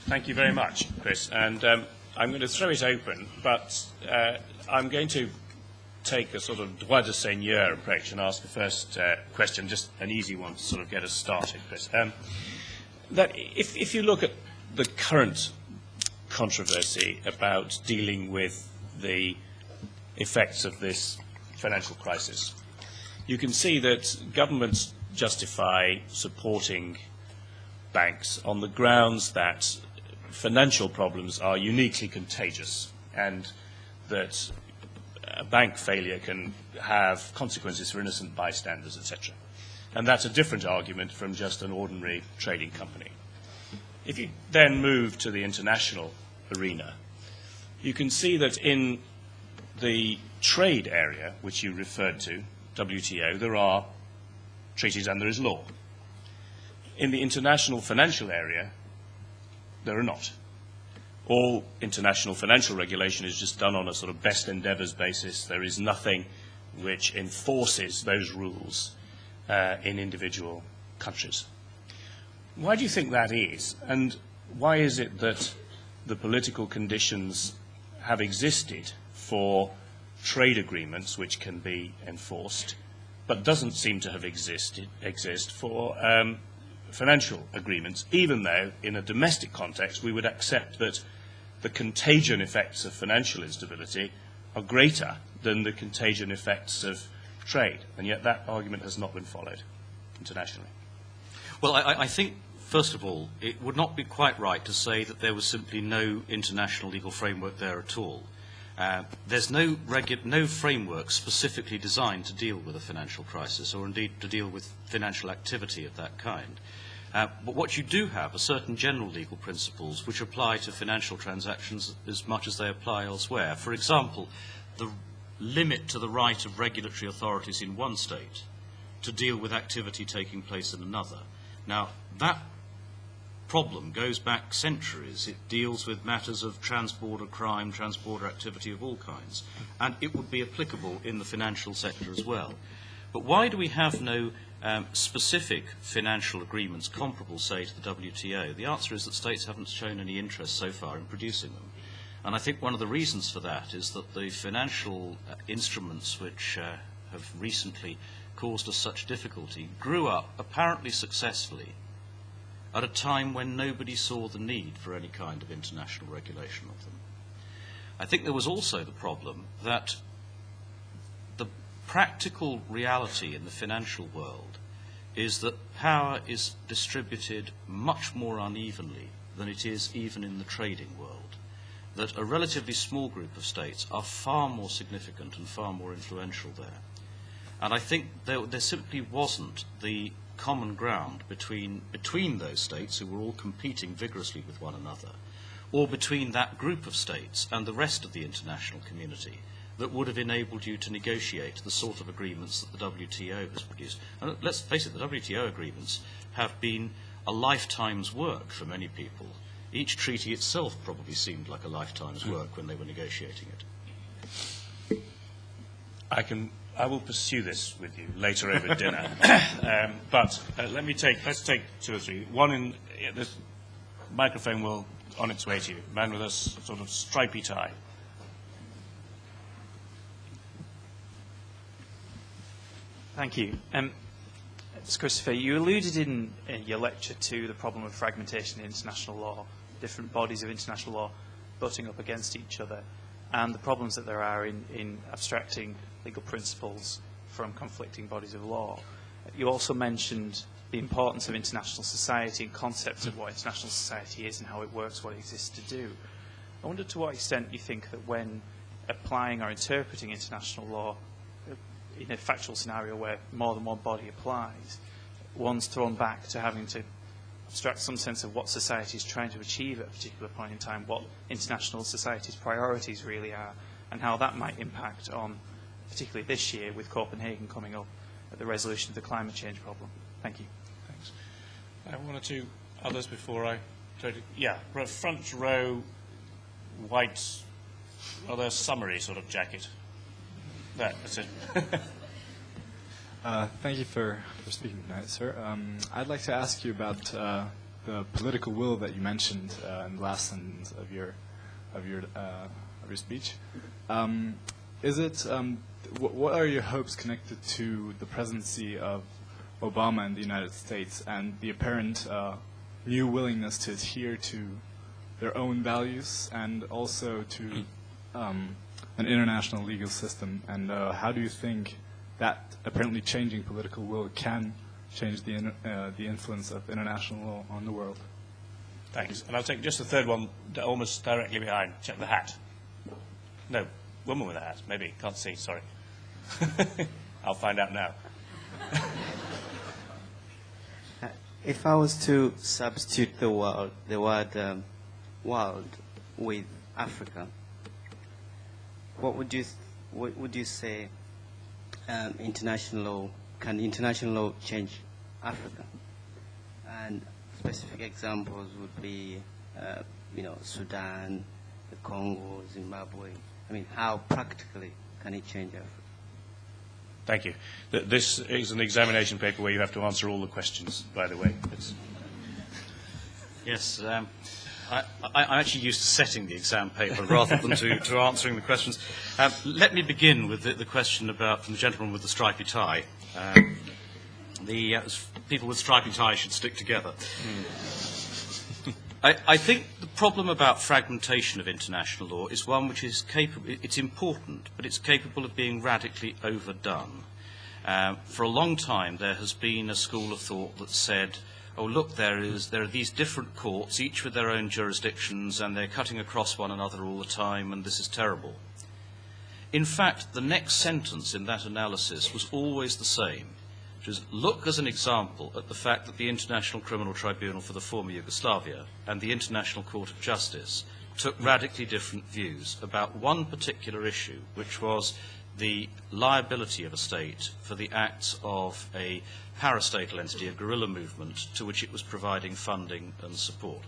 Thank you very much, Chris. And I'm going to throw it open, but I'm going to take a sort of droit de seigneur approach and ask the first question, just an easy one to sort of get us started, Chris. That if you look at the current controversy about dealing with the effects of this financial crisis, you can see that governments justify supporting banks on the grounds that financial problems are uniquely contagious and that a bank failure can have consequences for innocent bystanders, etc. And that's a different argument from just an ordinary trading company. If you then move to the international arena, you can see that in the trade area, which you referred to, WTO, there are treaties and there is law. In the international financial area, there are not. All international financial regulation is just done on a sort of best endeavours basis. There is nothing which enforces those rules in individual countries. Why do you think that is? And why is it that the political conditions have existed for trade agreements which can be enforced, but doesn't seem to have exist for financial agreements, even though in a domestic context we would accept that the contagion effects of financial instability are greater than the contagion effects of trade, and yet that argument has not been followed internationally? Well, I think, first of all, it would not be quite right to say that there was simply no international legal framework there at all. There's no framework specifically designed to deal with a financial crisis or indeed to deal with financial activity of that kind. But what you do have are certain general legal principles which apply to financial transactions as much as they apply elsewhere. For example, the limit to the right of regulatory authorities in one state to deal with activity taking place in another. Now, that problem goes back centuries. It deals with matters of transborder crime, transborder activity of all kinds, and it would be applicable in the financial sector as well. But why do we have no specific financial agreements comparable, say, to the WTO? The answer is that states haven't shown any interest so far in producing them. And I think one of the reasons for that is that the financial instruments which have recently caused us such difficulty grew up apparently successfully at a time when nobody saw the need for any kind of international regulation of them. I think there was also the problem that the practical reality in the financial world is that power is distributed much more unevenly than it is even in the trading world, that a relatively small group of states are far more significant and far more influential there. And I think there simply wasn't the common ground between those states who were all competing vigorously with one another, or between that group of states and the rest of the international community that would have enabled you to negotiate the sort of agreements that the WTO has produced. And let's face it, the WTO agreements have been a lifetime's work for many people. Each treaty itself probably seemed like a lifetime's work when they were negotiating it. I will pursue this with you later over dinner. But let's take two or three. One this microphone will on its way to you. Man with a sort of stripy tie. Thank you. Christopher, you alluded in your lecture to the problem of fragmentation in international law, different bodies of international law butting up against each other, and the problems that there are in abstracting legal principles from conflicting bodies of law. You also mentioned the importance of international society and concepts of what international society is and how it works, what it exists to do. I wonder to what extent you think that when applying or interpreting international law in a factual scenario where more than one body applies, one's thrown back to having to abstract some sense of what society is trying to achieve at a particular point in time, what international society's priorities really are, and how that might impact on, particularly this year with Copenhagen coming up, at the resolution of the climate change problem. Thank you. Thanks. One or two others before I try to... Yeah, front row, white, rather summery sort of jacket. That's it. Thank you for speaking tonight, sir. I'd like to ask you about the political will that you mentioned in the last sentence of your speech. What are your hopes connected to the presidency of Obama in the United States and the apparent new willingness to adhere to their own values and also to an international legal system? And how do you think that apparently changing political will can change the influence of international law on the world? Thanks. And I'll take just the third one almost directly behind. Check the hat. No, woman with a hat, maybe. Can't see, sorry. I'll find out now. If I was to substitute the word world with Africa, what would you say international law, can international law change Africa? And specific examples would be, Sudan, the Congo, Zimbabwe. I mean, how practically can it change Africa? Thank you. This is an examination paper where you have to answer all the questions, by the way. Yes, I'm actually used to setting the exam paper rather than to answering the questions. Let me begin with the question from the gentleman with the stripy tie. The people with stripy ties should stick together. I think the problem about fragmentation of international law is one which is capable, it's important, but it's capable of being radically overdone. For a long time there has been a school of thought that said, oh look, there are these different courts, each with their own jurisdictions, and they're cutting across one another all the time, and this is terrible. In fact, the next sentence in that analysis was always the same. Which is, look as an example at the fact that the International Criminal Tribunal for the former Yugoslavia and the International Court of Justice took radically different views about one particular issue, which was the liability of a state for the acts of a parastatal entity, a guerrilla movement, to which it was providing funding and support.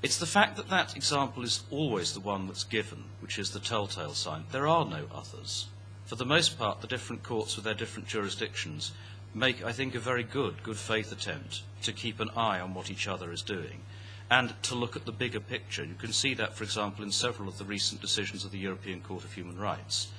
It's the fact that that example is always the one that's given, which is the telltale sign. There are no others. For the most part, the different courts with their different jurisdictions make, I think, a very good faith attempt to keep an eye on what each other is doing and to look at the bigger picture. You can see that, for example, in several of the recent decisions of the European Court of Human Rights.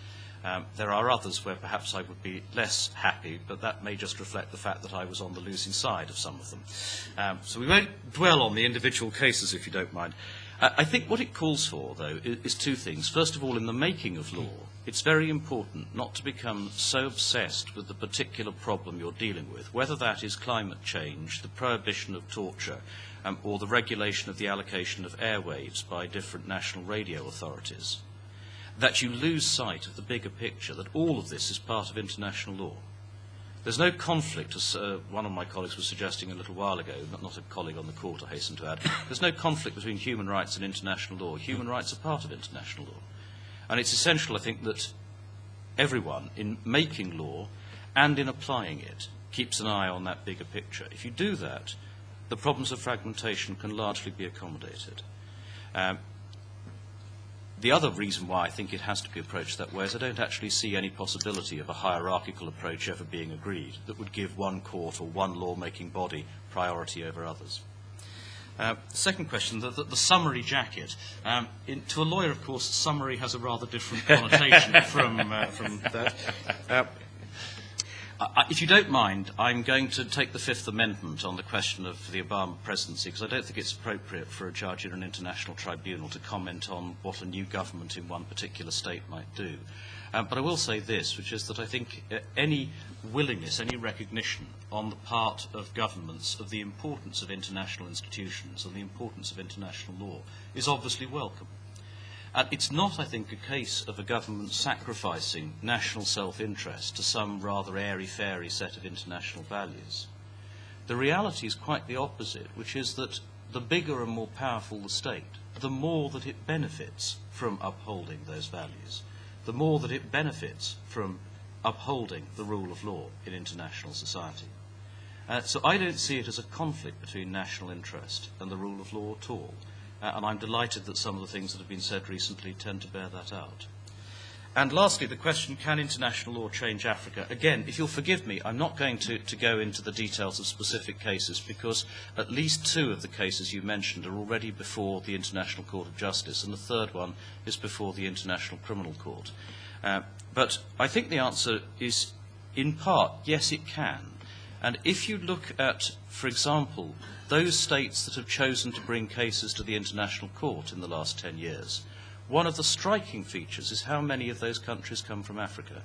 There are others where perhaps I would be less happy, but that may just reflect the fact that I was on the losing side of some of them. So we won't dwell on the individual cases, if you don't mind. I think what it calls for, though, is two things. First of all, in the making of law, it's very important not to become so obsessed with the particular problem you're dealing with, whether that is climate change, the prohibition of torture, or the regulation of the allocation of airwaves by different national radio authorities, that you lose sight of the bigger picture, that all of this is part of international law. There's no conflict, as one of my colleagues was suggesting a little while ago, not a colleague on the court, I hasten to add. There's no conflict between human rights and international law. Human rights are part of international law. And it's essential, I think, that everyone, in making law and in applying it, keeps an eye on that bigger picture. If you do that, the problems of fragmentation can largely be accommodated. The other reason why I think it has to be approached that way is I don't actually see any possibility of a hierarchical approach ever being agreed that would give one court or one law-making body priority over others. The second question, the summary jacket. To a lawyer, of course, summary has a rather different connotation from that. If you don't mind, I'm going to take the Fifth Amendment on the question of the Obama presidency, because I don't think it's appropriate for a judge in an international tribunal to comment on what a new government in one particular state might do. But I will say this, which is that I think any willingness, any recognition on the part of governments of the importance of international institutions and the importance of international law is obviously welcome. And it's not, I think, a case of a government sacrificing national self-interest to some rather airy-fairy set of international values. The reality is quite the opposite, which is that the bigger and more powerful the state, the more that it benefits from upholding those values, the more that it benefits from upholding the rule of law in international society. So I don't see it as a conflict between national interest and the rule of law at all. And I'm delighted that some of the things that have been said recently tend to bear that out. And lastly, the question, can international law change Africa? Again, if you'll forgive me, I'm not going to go into the details of specific cases, because at least 2 of the cases you mentioned are already before the International Court of Justice, and the third one is before the International Criminal Court. But I think the answer is, in part, yes, it can. And if you look at, for example, those states that have chosen to bring cases to the International Court in the last 10 years, one of the striking features is how many of those countries come from Africa.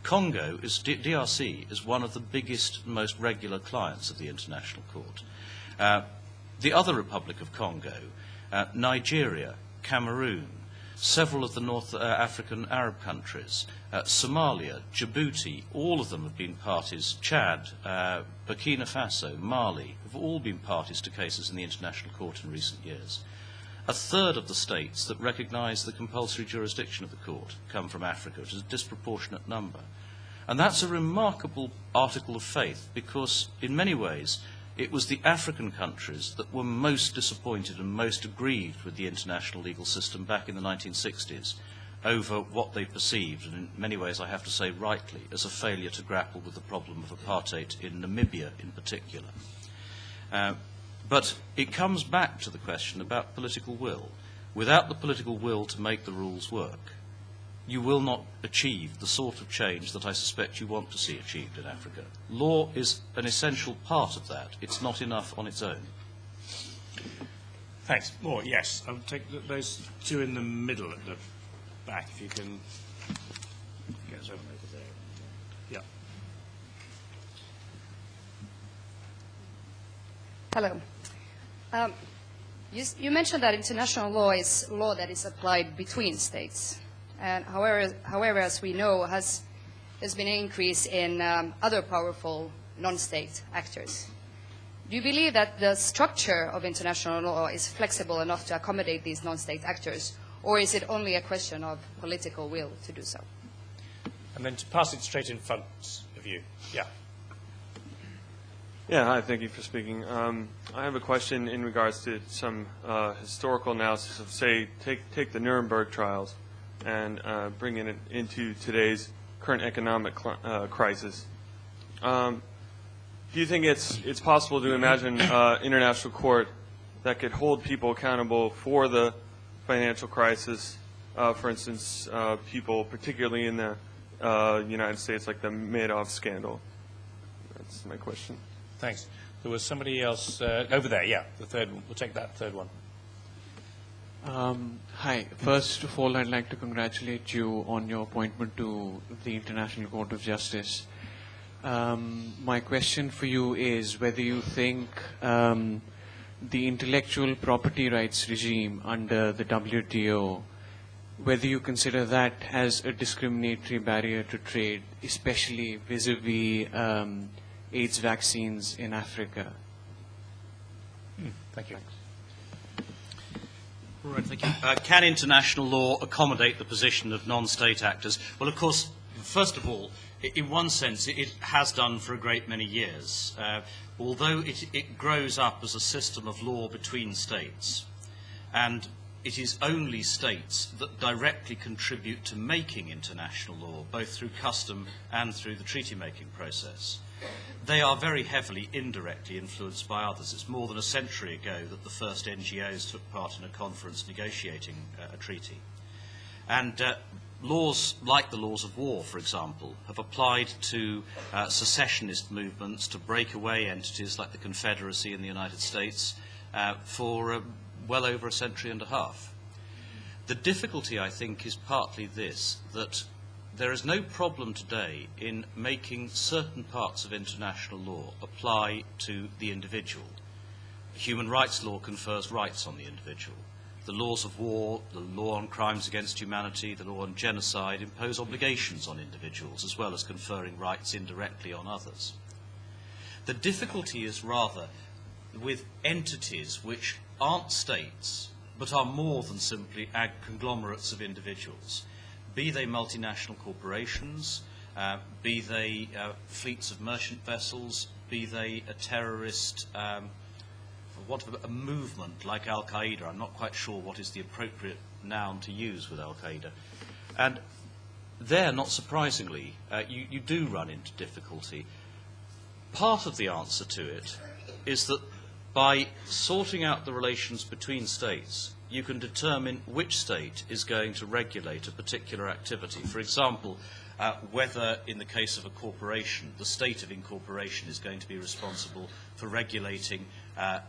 Congo, DRC, is one of the biggest and most regular clients of the International Court. The other Republic of Congo, Nigeria, Cameroon, several of the North African Arab countries, Somalia, Djibouti, all of them have been parties, Chad, Burkina Faso, Mali, have all been parties to cases in the International Court in recent years. A third of the states that recognise the compulsory jurisdiction of the court come from Africa, which is a disproportionate number. And that's a remarkable article of faith, because in many ways it was the African countries that were most disappointed and most aggrieved with the international legal system back in the 1960s over what they perceived, and in many ways I have to say rightly, as a failure to grapple with the problem of apartheid in Namibia in particular. But it comes back to the question about political will. Without the political will to make the rules work, you will not achieve the sort of change that I suspect you want to see achieved in Africa. Law is an essential part of that. It's not enough on its own. Thanks. More, yes. I'll take those 2 in the middle at the back, if you can get us over there. Yeah. Hello. You mentioned that international law is law that is applied between states. And however, as we know, there's been an increase in other powerful non-state actors. Do you believe that the structure of international law is flexible enough to accommodate these non-state actors, or is it only a question of political will to do so? And then to pass it straight in front of you. Yeah. Yeah, hi, thank you for speaking. I have a question in regards to some historical analysis of, say, take the Nuremberg trials and bringing it into today's current economic crisis. Do you think it's possible to imagine international court that could hold people accountable for the financial crisis? For instance, people particularly in the United States, like the Madoff scandal. That's my question. Thanks. There was somebody else over there, yeah, the third one. We'll take that third one. Hi. First of all, I'd like to congratulate you on your appointment to the International Court of Justice. My question for you is whether you think the intellectual property rights regime under the WTO, whether you consider that as a discriminatory barrier to trade, especially vis-a-vis AIDS vaccines in Africa. Thank you. All right, thank you. Can international law accommodate the position of non-state actors? Well, of course, first of all, in one sense, it has done for a great many years. Although it grows up as a system of law between states, and it is only states that directly contribute to making international law, both through custom and through the treaty-making process. They are very heavily indirectly influenced by others. It's more than a century ago that the first NGOs took part in a conference negotiating a treaty. And laws like the laws of war, for example, have applied to secessionist movements to break away entities like the Confederacy in the United States for well over a century and a half. The difficulty, I think, is partly this, that there is no problem today in making certain parts of international law apply to the individual. Human rights law confers rights on the individual. The laws of war, the law on crimes against humanity, the law on genocide impose obligations on individuals as well as conferring rights indirectly on others. The difficulty is rather with entities which aren't states but are more than simply conglomerates of individuals. Be they multinational corporations, be they fleets of merchant vessels, be they a terrorist, a movement like Al-Qaeda. I'm not quite sure what is the appropriate noun to use with Al-Qaeda. And there, not surprisingly, you do run into difficulty. Part of the answer to it is that by sorting out the relations between states, you can determine which state is going to regulate a particular activity. For example, whether, in the case of a corporation, the state of incorporation is going to be responsible for regulating a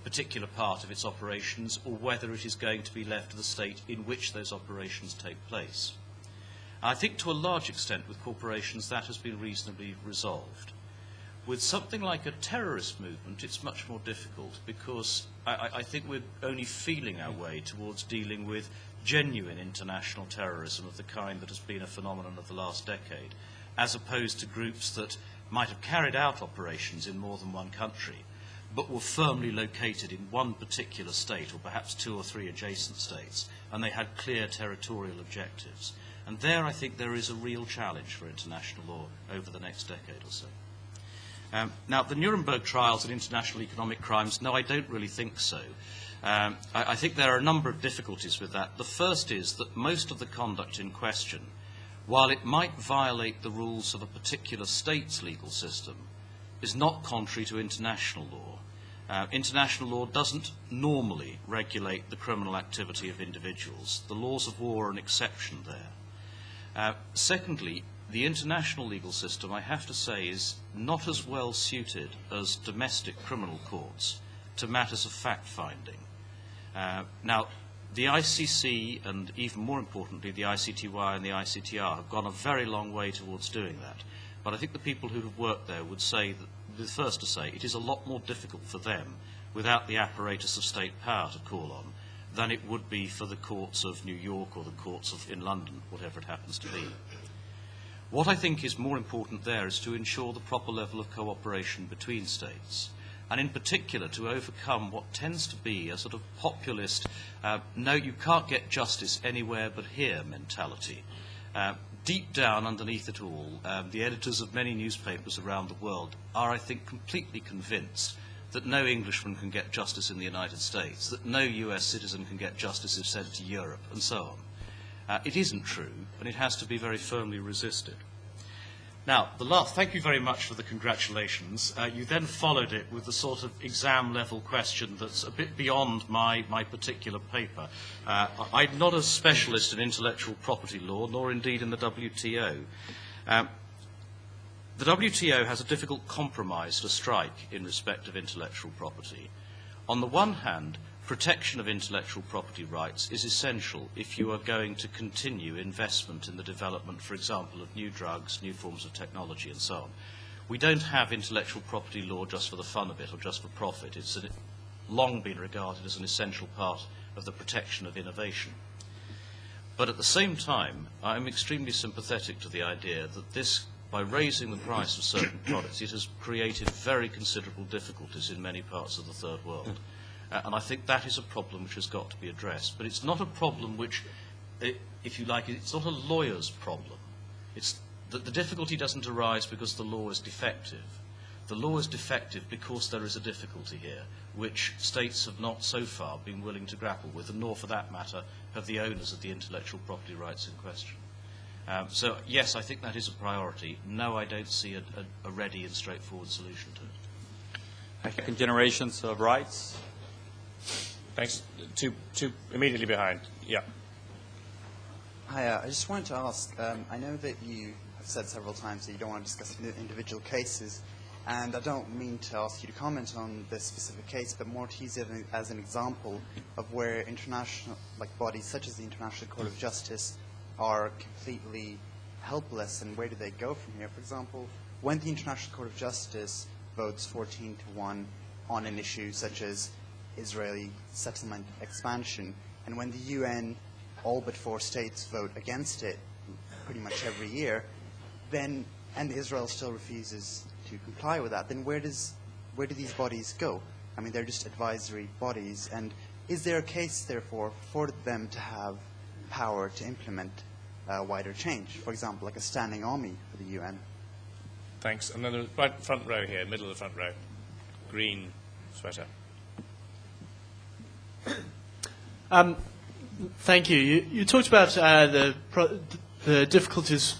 particular part of its operations, or whether it is going to be left to the state in which those operations take place. I think to a large extent with corporations that has been reasonably resolved. With something like a terrorist movement, it's much more difficult, because I think we're only feeling our way towards dealing with genuine international terrorism of the kind that has been a phenomenon of the last decade, as opposed to groups that might have carried out operations in more than one country, but were firmly located in one particular state, or perhaps 2 or 3 adjacent states, and they had clear territorial objectives. And there I think there is a real challenge for international law over the next decade or so. Now, the Nuremberg trials and international economic crimes, no, I don't really think so. I think there are a number of difficulties with that. The first is that most of the conduct in question, while it might violate the rules of a particular state's legal system, is not contrary to international law. International law doesn't normally regulate the criminal activity of individuals. The laws of war are an exception there. Secondly, the international legal system, I have to say, is not as well suited as domestic criminal courts to matters of fact-finding. Now, the ICC, and even more importantly, the ICTY and the ICTR, have gone a very long way towards doing that. But I think the people who have worked there would say, the first to say, it is a lot more difficult for them, without the apparatus of state power to call on, than it would be for the courts of New York or the courts in London, whatever it happens to be. What I think is more important there is to ensure the proper level of cooperation between states, and in particular to overcome what tends to be a sort of populist, no, you can't get justice anywhere but here mentality. Deep down underneath it all, the editors of many newspapers around the world are, I think, completely convinced that no Englishman can get justice in the United States, that no US citizen can get justice if sent to Europe, and so on. It isn't true, and it has to be very firmly resisted. Now, thank you very much for the congratulations. You then followed it with the sort of exam-level question that's a bit beyond my particular paper. I'm not a specialist in intellectual property law, nor indeed in the WTO. The WTO has a difficult compromise to strike in respect of intellectual property. On the one hand, protection of intellectual property rights is essential if you are going to continue investment in the development, for example, of new drugs, new forms of technology, and so on. We don't have intellectual property law just for the fun of it or just for profit. It's long been regarded as an essential part of the protection of innovation. But at the same time, I'm extremely sympathetic to the idea that this, by raising the price of certain products, it has created very considerable difficulties in many parts of the third world. And I think that is a problem which has got to be addressed. But it's not a problem which, if you like, it's not a lawyer's problem. It's that the difficulty doesn't arise because the law is defective. The law is defective because there is a difficulty here, which states have not so far been willing to grapple with, and nor, for that matter, have the owners of the intellectual property rights in question. So, yes, I think that is a priority. No, I don't see a ready and straightforward solution to it. Second generations of rights. Thanks. Two immediately behind. Yeah. Hi, I just wanted to ask, I know that you have said several times that you don't want to discuss individual cases, and I don't mean to ask you to comment on this specific case, but more to use it as an example of where international bodies such as the International Court of Justice are completely helpless, and where do they go from here? For example, when the International Court of Justice votes 14-1 on an issue such as Israeli settlement expansion, and when the UN, all but 4 states, vote against it pretty much every year, then, and Israel still refuses to comply with that, then where do these bodies go? I mean, they're just advisory bodies, and is there a case, therefore, for them to have power to implement wider change? For example, like a standing army for the UN? Thanks. And then the right front row here, middle of the front row, green sweater. Thank you. You talked about the difficulties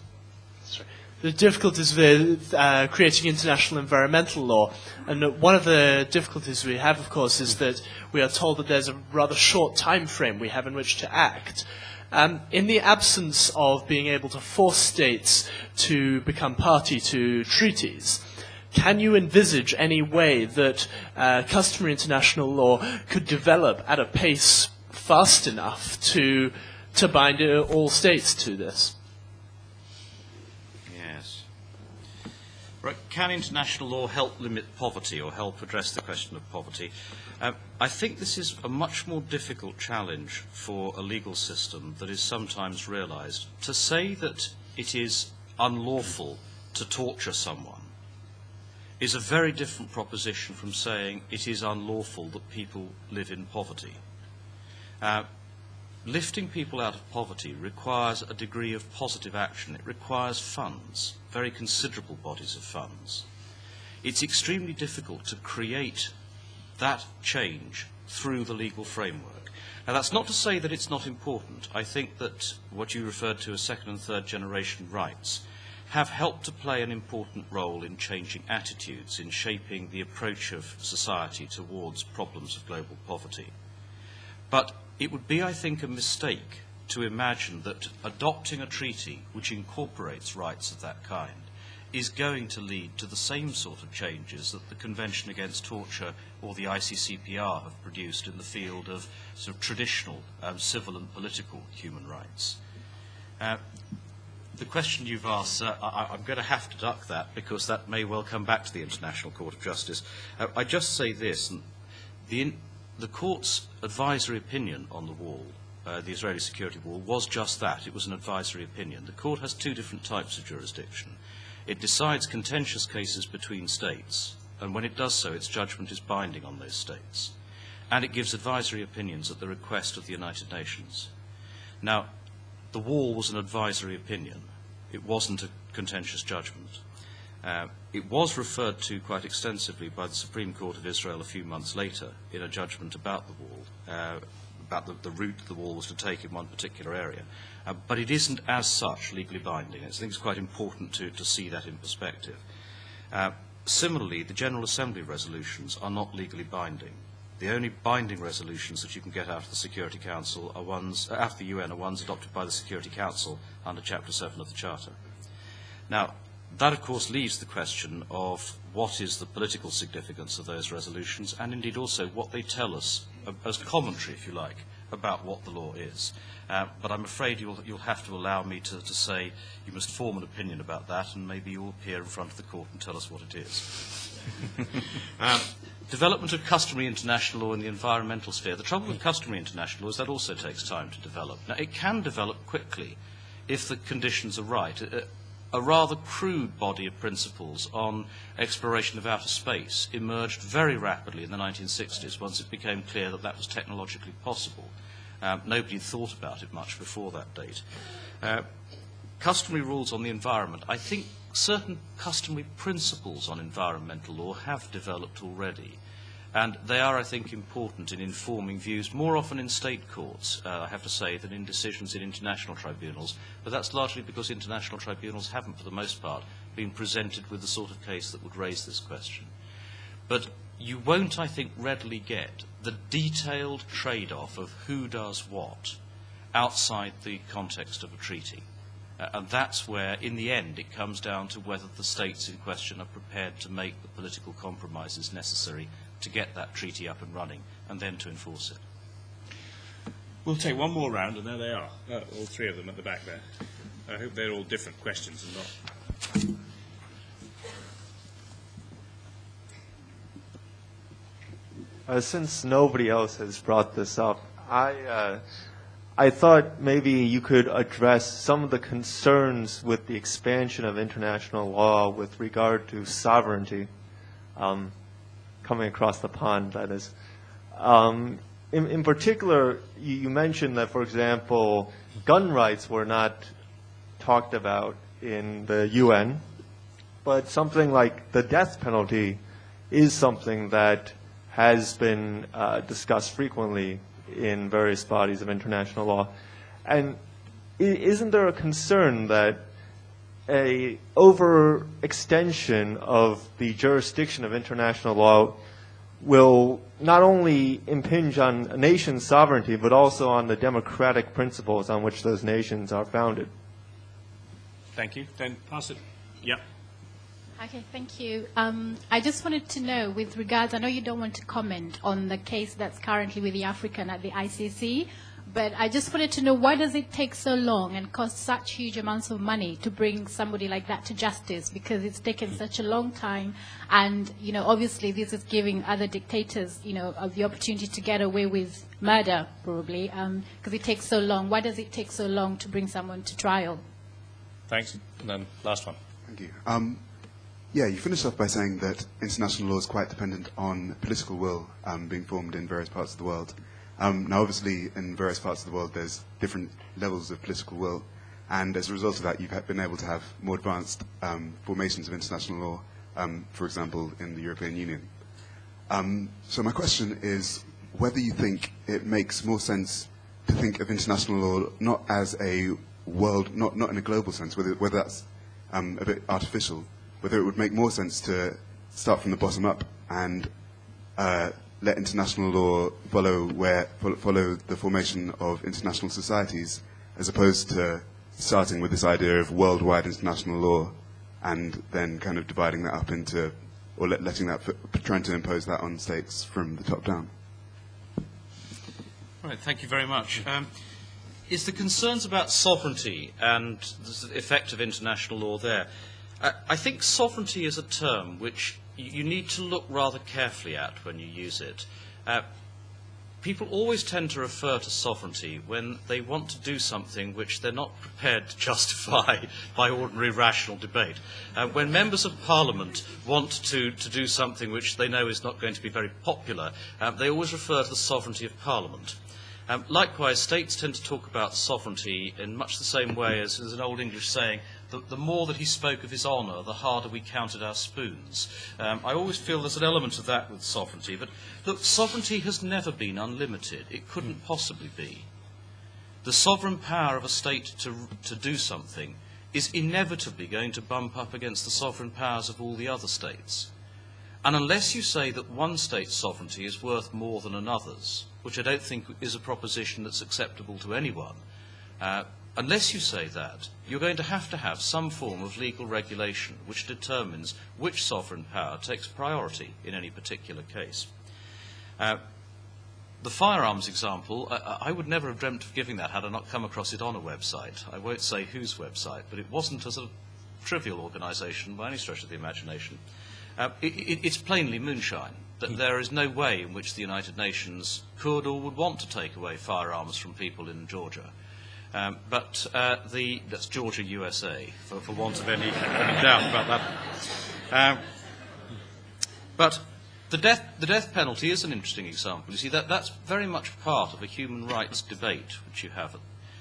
with creating international environmental law. And one of the difficulties we have, of course, is that we are told that there's a rather short time frame we have in which to act. In the absence of being able to force states to become party to treaties, can you envisage any way that customary international law could develop at a pace fast enough to bind all states to this? Yes. Right. Can international law help limit poverty or help address the question of poverty? I think this is a much more difficult challenge for a legal system that is sometimes realized. To say that it is unlawful to torture someone is a very different proposition from saying it is unlawful that people live in poverty. Lifting people out of poverty requires a degree of positive action. It requires funds, very considerable bodies of funds. It's extremely difficult to create that change through the legal framework. Now, that's not to say that it's not important. I think that what you referred to as second and third generation rights have helped to play an important role in changing attitudes, in shaping the approach of society towards problems of global poverty. But it would be, I think, a mistake to imagine that adopting a treaty which incorporates rights of that kind is going to lead to the same sort of changes that the Convention Against Torture or the ICCPR have produced in the field of sort of traditional civil and political human rights. The question you've asked, I'm going to have to duck that because that may well come back to the International Court of Justice. I just say this, the Court's advisory opinion on the wall, the Israeli security wall, was just that. It was an advisory opinion. The Court has two different types of jurisdiction. It decides contentious cases between states, and when it does so, its judgment is binding on those states. And it gives advisory opinions at the request of the United Nations. Now, the wall was an advisory opinion. It wasn't a contentious judgment. It was referred to quite extensively by the Supreme Court of Israel a few months later in a judgment about the wall, about the route the wall was to take in one particular area. But it isn't as such legally binding. I think it's quite important to see that in perspective. Similarly, the General Assembly resolutions are not legally binding. The only binding resolutions that you can get out of the Security Council are ones, out of the UN, are ones adopted by the Security Council under Chapter 7 of the Charter. Now, that, of course, leaves the question of what is the political significance of those resolutions, and indeed also what they tell us, as commentary, if you like, about what the law is. But I'm afraid you'll have to allow me to say you must form an opinion about that, and maybe you'll appear in front of the court and tell us what it is. Development of customary international law in the environmental sphere. The trouble with customary international law is that also takes time to develop. Now, it can develop quickly if the conditions are right. A rather crude body of principles on exploration of outer space emerged very rapidly in the 1960s once it became clear that that was technologically possible. Nobody thought about it much before that date. Customary rules on the environment. I think certain customary principles on environmental law have developed already, and they are, I think, important in informing views more often in state courts, I have to say, than in decisions in international tribunals, but that's largely because international tribunals haven't, for the most part, been presented with the sort of case that would raise this question. But you won't, I think, readily get the detailed trade-off of who does what outside the context of a treaty. And that's where, in the end, it comes down to whether the states in question are prepared to make the political compromises necessary to get that treaty up and running, and then to enforce it. We'll take one more round, and there they are, all three of them at the back there. I hope they're all different questions and not... Since nobody else has brought this up, I thought maybe you could address some of the concerns with the expansion of international law with regard to sovereignty, coming across the pond, that is. In particular, you mentioned that, for example, gun rights were not talked about in the UN, but something like the death penalty is something that has been discussed frequently in various bodies of international law. And isn't there a concern that a overextension of the jurisdiction of international law will not only impinge on a nation's sovereignty, but also on the democratic principles on which those nations are founded? Thank you. Then pass it. Yeah. Okay, thank you. I just wanted to know, with regards, I know you don't want to comment on the case that's currently with the African at the ICC, but I just wanted to know, why does it take so long and cost such huge amounts of money to bring somebody like that to justice? Because it's taken such a long time, and, you know, obviously this is giving other dictators, you know, the opportunity to get away with murder, probably, because it takes so long. Why does it take so long to bring someone to trial? Thanks. And then last one. Thank you. Yeah, you finished off by saying that international law is quite dependent on political will being formed in various parts of the world. Now, obviously, in various parts of the world, there's different levels of political will, and as a result of that, you've been able to have more advanced formations of international law, for example, in the European Union. So my question is whether you think it makes more sense to think of international law not as a world, not in a global sense, whether that's a bit artificial, whether it would make more sense to start from the bottom up and let international law follow the formation of international societies, as opposed to starting with this idea of worldwide international law and then kind of dividing that up into, or trying to impose that on states from the top down. Right, thank you very much. Is the concerns about sovereignty and the effect of international law there? I think sovereignty is a term which you need to look rather carefully at when you use it. People always tend to refer to sovereignty when they want to do something which they're not prepared to justify by ordinary rational debate. When members of Parliament want to do something which they know is not going to be very popular, they always refer to the sovereignty of Parliament. Likewise, states tend to talk about sovereignty in much the same way as there's an old English saying, the more that he spoke of his honour, the harder we counted our spoons. I always feel there's an element of that with sovereignty. But look, sovereignty has never been unlimited. It couldn't possibly be. The sovereign power of a state to do something is inevitably going to bump up against the sovereign powers of all the other states. And unless you say that one state's sovereignty is worth more than another's, which I don't think is a proposition that's acceptable to anyone, unless you say that, you're going to have some form of legal regulation which determines which sovereign power takes priority in any particular case. The firearms example, I would never have dreamt of giving that had I not come across it on a website. I won't say whose website, but it wasn't a sort of trivial organisation by any stretch of the imagination. It's plainly moonshine, that there is no way in which the United Nations could or would want to take away firearms from people in Georgia. That's Georgia, USA, for want of any doubt about that. But the death penalty is an interesting example. You see, that's very much part of a human rights debate which you have.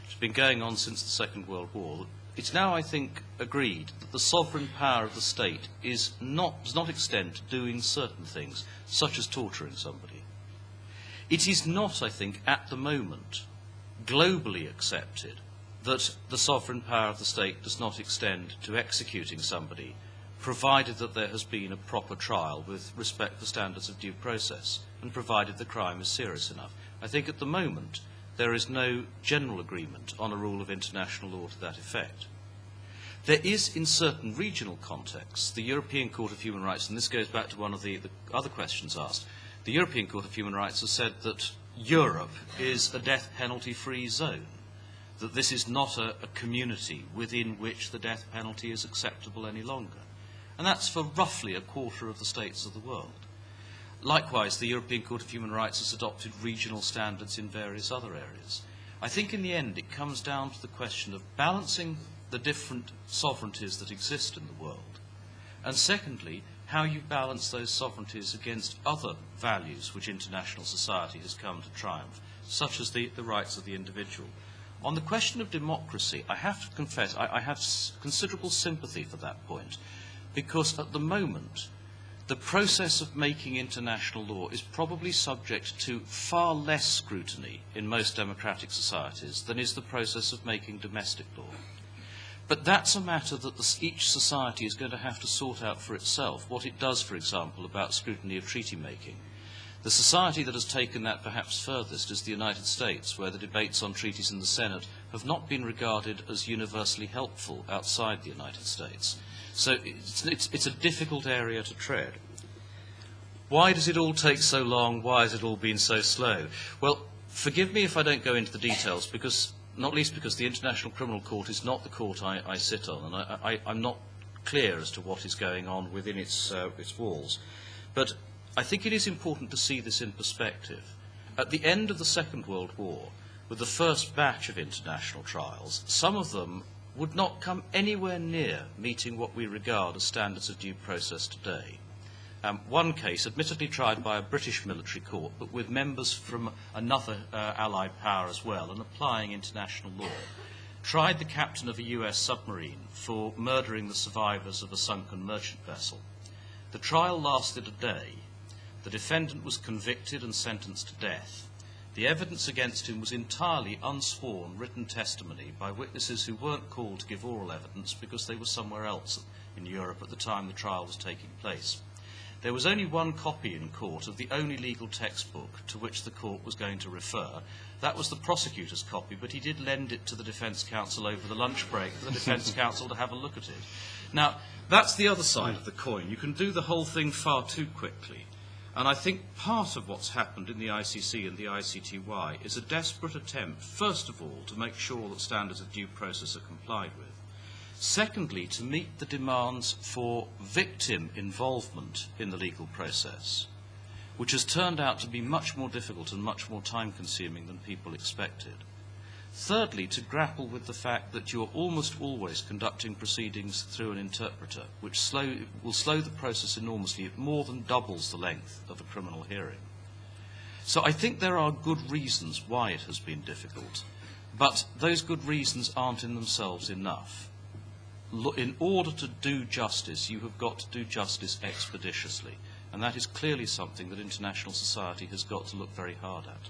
It's been going on since the Second World War. It's now, I think, agreed that the sovereign power of the state does not extend to doing certain things, such as torturing somebody. It is not, I think, at the moment, globally accepted that the sovereign power of the state does not extend to executing somebody, provided that there has been a proper trial with respect for standards of due process, and provided the crime is serious enough. I think at the moment there is no general agreement on a rule of international law to that effect. There is, in certain regional contexts, the European Court of Human Rights, and this goes back to one of the other questions asked, the European Court of Human Rights has said that Europe is a death penalty-free zone, that this is not a community within which the death penalty is acceptable any longer. And that's for roughly a quarter of the states of the world. Likewise, the European Court of Human Rights has adopted regional standards in various other areas. I think in the end it comes down to the question of balancing the different sovereignties that exist in the world, and secondly, how you balance those sovereignties against other values which international society has come to triumph, such as the rights of the individual. On the question of democracy, I have to confess I have considerable sympathy for that point, because at the moment the process of making international law is probably subject to far less scrutiny in most democratic societies than is the process of making domestic law. But that's a matter that each society is going to have to sort out for itself, what it does, for example, about scrutiny of treaty making. The society that has taken that perhaps furthest is the United States, where the debates on treaties in the Senate have not been regarded as universally helpful outside the United States. So it's a difficult area to tread. Why does it all take so long? Why has it all been so slow? Well, forgive me if I don't go into the details, because not least because the International Criminal Court is not the court I sit on, and I'm not clear as to what is going on within its walls. But I think it is important to see this in perspective. At the end of the Second World War, with the first batch of international trials, some of them would not come anywhere near meeting what we regard as standards of due process today. One case, admittedly tried by a British military court, but with members from another Allied power as well, and applying international law, tried the captain of a US submarine for murdering the survivors of a sunken merchant vessel. The trial lasted a day. The defendant was convicted and sentenced to death. The evidence against him was entirely unsworn written testimony by witnesses who weren't called to give oral evidence because they were somewhere else in Europe at the time the trial was taking place. There was only one copy in court of the only legal textbook to which the court was going to refer. That was the prosecutor's copy, but he did lend it to the defence counsel over the lunch break for the defence counsel to have a look at it. Now, that's the other side of the coin. You can do the whole thing far too quickly. And I think part of what's happened in the ICC and the ICTY is a desperate attempt, first of all, to make sure that standards of due process are complied with. Secondly, to meet the demands for victim involvement in the legal process, which has turned out to be much more difficult and much more time-consuming than people expected. Thirdly, to grapple with the fact that you're almost always conducting proceedings through an interpreter, which will slow the process enormously. It more than doubles the length of a criminal hearing. So I think there are good reasons why it has been difficult, but those good reasons aren't in themselves enough. In order to do justice, you have got to do justice expeditiously, and that is clearly something that international society has got to look very hard at.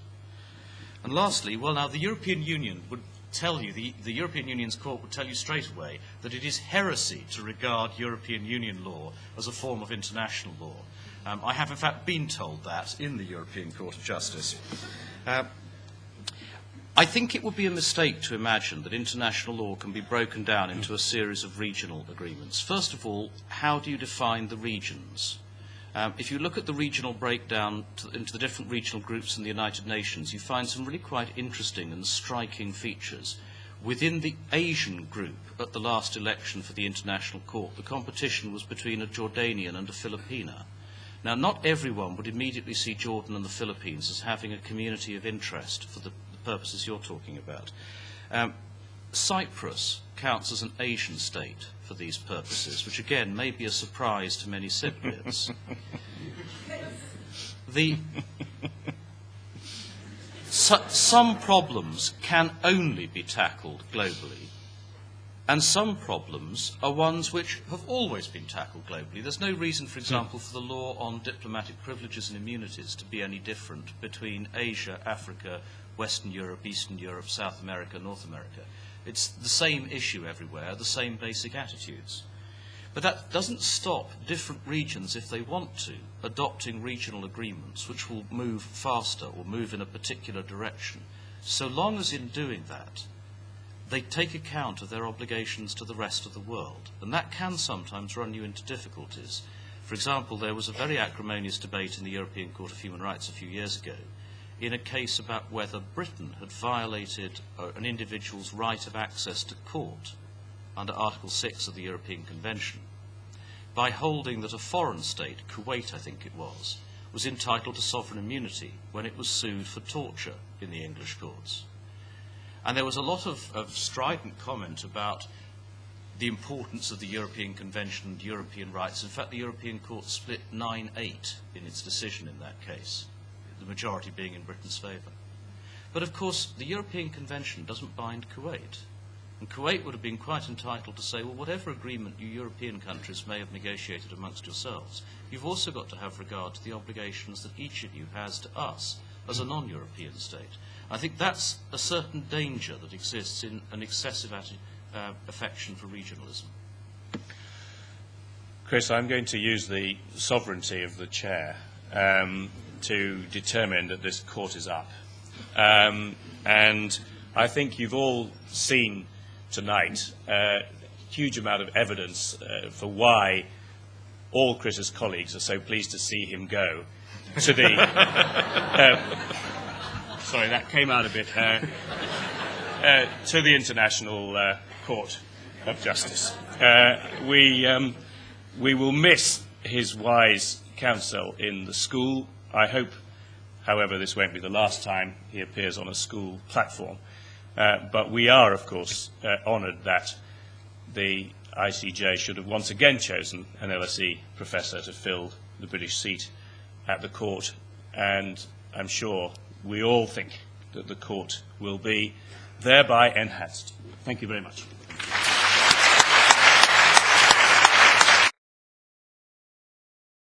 And lastly, well, now the European Union would tell you, the European Union's court would tell you straight away that it is heresy to regard European Union law as a form of international law. I have in fact been told that in the European Court of Justice. I think it would be a mistake to imagine that international law can be broken down into a series of regional agreements. First of all, how do you define the regions? If you look at the regional breakdown into the different regional groups in the United Nations, you find some really quite interesting and striking features. Within the Asian group at the last election for the International Court, the competition was between a Jordanian and a Filipina. Now, not everyone would immediately see Jordan and the Philippines as having a community of interest for the purposes you're talking about. Cyprus counts as an Asian state for these purposes, which again may be a surprise to many Cypriots. Some problems can only be tackled globally, and some problems are ones which have always been tackled globally. There's no reason, for example, for the law on diplomatic privileges and immunities to be any different between Asia, Africa, Western Europe, Eastern Europe, South America, North America. It's the same issue everywhere, the same basic attitudes. But that doesn't stop different regions, if they want to, adopting regional agreements which will move faster or move in a particular direction, so long as in doing that they take account of their obligations to the rest of the world. And that can sometimes run you into difficulties. For example, there was a very acrimonious debate in the European Court of Human Rights a few years ago in a case about whether Britain had violated an individual's right of access to court under Article 6 of the European Convention by holding that a foreign state, Kuwait I think it was entitled to sovereign immunity when it was sued for torture in the English courts. And there was a lot of strident comment about the importance of the European Convention and European rights. In fact, the European Court split 9-8 in its decision in that case, the majority being in Britain's favour. But of course, the European Convention doesn't bind Kuwait. And Kuwait would have been quite entitled to say, well, whatever agreement you European countries may have negotiated amongst yourselves, you've also got to have regard to the obligations that each of you has to us as a non-European state. I think that's a certain danger that exists in an excessive affection for regionalism. Chris, I'm going to use the sovereignty of the chair to determine that this court is up. And I think you've all seen tonight a huge amount of evidence for why all Chris's colleagues are so pleased to see him go to the... sorry, that came out a bit. To the International Court of Justice. We will miss his wise counsel in the school. I hope, however, this won't be the last time he appears on a school platform. But we are, of course, honoured that the ICJ should have once again chosen an LSE professor to fill the British seat at the court. And I'm sure we all think that the court will be thereby enhanced. Thank you very much.